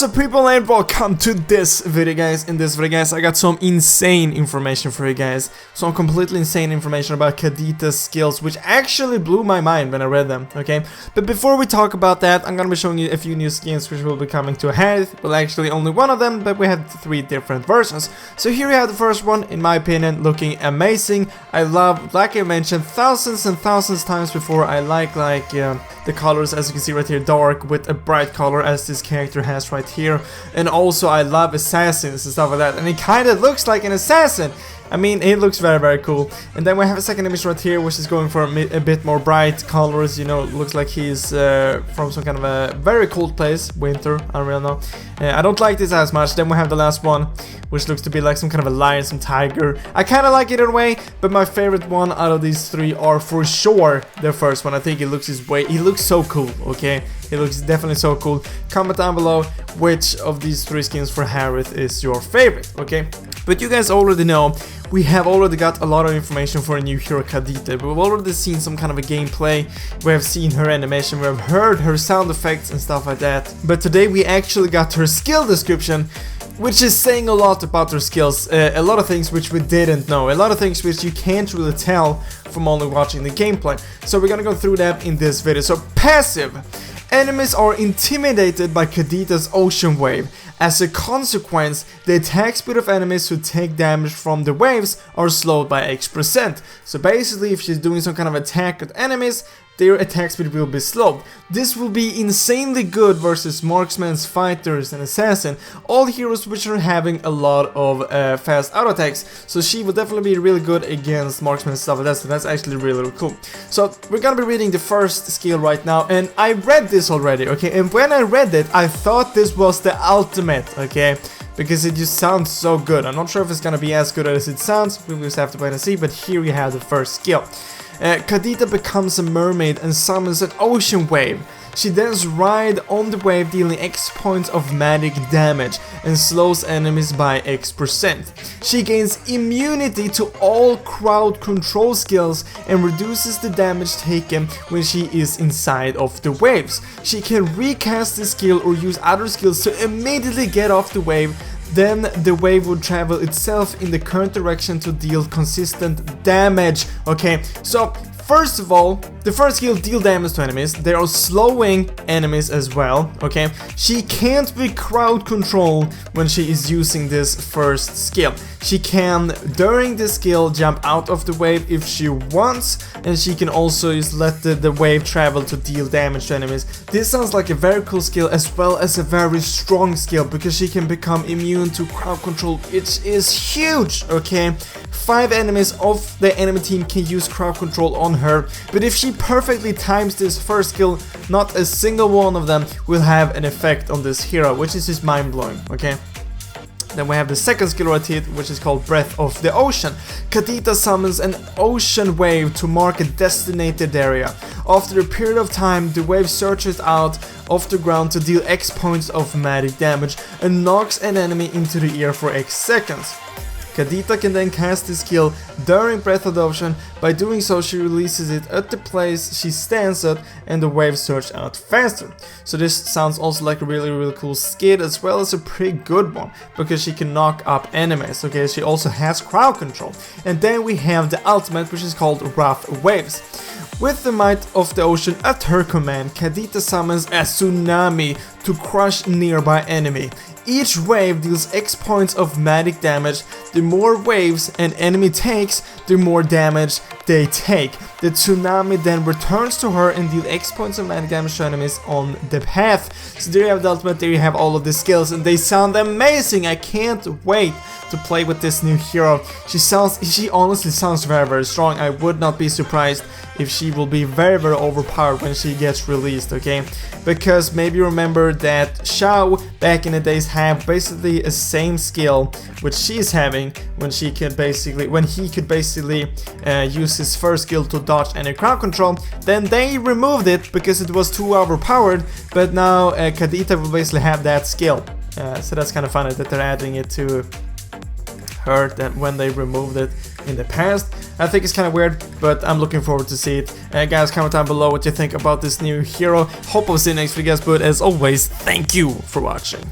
What's up people and welcome to this video guys. In this video guys I got some insane information for you guys. Some completely insane information about KADITA's skills, which actually blew my mind when I read them, okay? But before we talk about that, I'm gonna be showing you a few new skins which will be coming to a head. Well, actually only one of them, but we have 3 different versions. So here we have the first one, in my opinion, looking amazing. I love, like I mentioned thousands and thousands times before, I like the colors, as you can see right here, dark with a bright color as this character has right here. And also I love assassins and stuff like that, and he kind of looks like an assassin. I mean, he looks very cool. And then we have a second image right here, which is going for a bit more bright colors. You know, looks like he's from some kind of a very cold place, winter, I don't really know. I don't like this as much. Then we have the last one, which looks to be like some kind of a lion, some tiger. I kind of like it in a way, but my favorite one out of these 3 are for sure the first one. I think he looks he looks so cool, okay? He looks definitely so cool. Comment down below which of these 3 skins for Harith is your favorite, okay? But you guys already know, we have already got a lot of information for a new hero, KADITA. We've already seen some kind of a gameplay, we have seen her animation, we have heard her sound effects and stuff like that. But today we actually got her skill description, which is saying a lot about her skills. A lot of things which we didn't know, a lot of things which you can't really tell from only watching the gameplay. So we're gonna go through that in this video. So passive. Enemies are intimidated by KADITA's ocean wave. As a consequence, the attack speed of enemies who take damage from the waves are slowed by X%. So basically, if she's doing some kind of attack at enemies, their attack speed will be slowed. This will be insanely good versus marksmen, fighters and assassin, all heroes which are having a lot of fast auto attacks. So she will definitely be really good against marksmen and stuff like that, so that's actually really cool. So we're gonna be reading the first skill right now, and I read this already, okay? And when I read it, I thought this was the ultimate, okay? Because it just sounds so good. I'm not sure if it's gonna be as good as it sounds, we will just have to wait and see, but here you have the first skill. KADITA becomes a mermaid and summons an ocean wave. She then rides on the wave, dealing X points of magic damage and slows enemies by X%. She gains immunity to all crowd control skills and reduces the damage taken when she is inside of the waves. She can recast the skill or use other skills to immediately get off the wave. Then the wave would travel itself in the current direction to deal consistent damage. Okay, so first of all, the first skill, deal damage to enemies. They are slowing enemies as well, okay? She can't be crowd controlled when she is using this first skill. She can, during the skill, jump out of the wave if she wants, and she can also just let the wave travel to deal damage to enemies. This sounds like a very cool skill, as well as a very strong skill, because she can become immune to crowd control, which is huge, okay? 5 enemies of the enemy team can use crowd control on her, but if she perfectly times this first skill, not a single one of them will have an effect on this hero, which is just mind-blowing, okay? Then we have the second skill right here, which is called Breath of the Ocean. KADITA summons an ocean wave to mark a designated area. After a period of time, the wave searches out of the ground to deal X points of magic damage and knocks an enemy into the air for X seconds. KADITA can then cast this skill during Breath of the Ocean. By doing so, she releases it at the place she stands at and the waves surge out faster. So this sounds also like a really cool skill, as well as a pretty good one, because she can knock up enemies, okay? She also has crowd control. And then we have the ultimate, which is called Rough Waves. With the might of the ocean at her command, KADITA summons a tsunami to crush nearby enemy. Each wave deals X points of magic damage. The more waves an enemy takes, the more damage they take. The tsunami then returns to her and deals X points of magic damage to enemies on the path. So there you have the ultimate, there you have all of the skills, and they sound amazing. I can't wait to play with this new hero. She honestly sounds very strong. I would not be surprised if she will be very overpowered when she gets released, okay? Because maybe you remember that Shao back in the days have basically a same skill which she's having when he could basically use his first skill to dodge any crowd control. Then they removed it because it was too overpowered, but now KADITA will basically have that skill. So that's kind of funny that they're adding it to her that when they removed it in the past. I think it's kind of weird, but I'm looking forward to see it. Guys, comment down below what you think about this new hero. Hope I'll see you next video, guys, but as always, thank you for watching.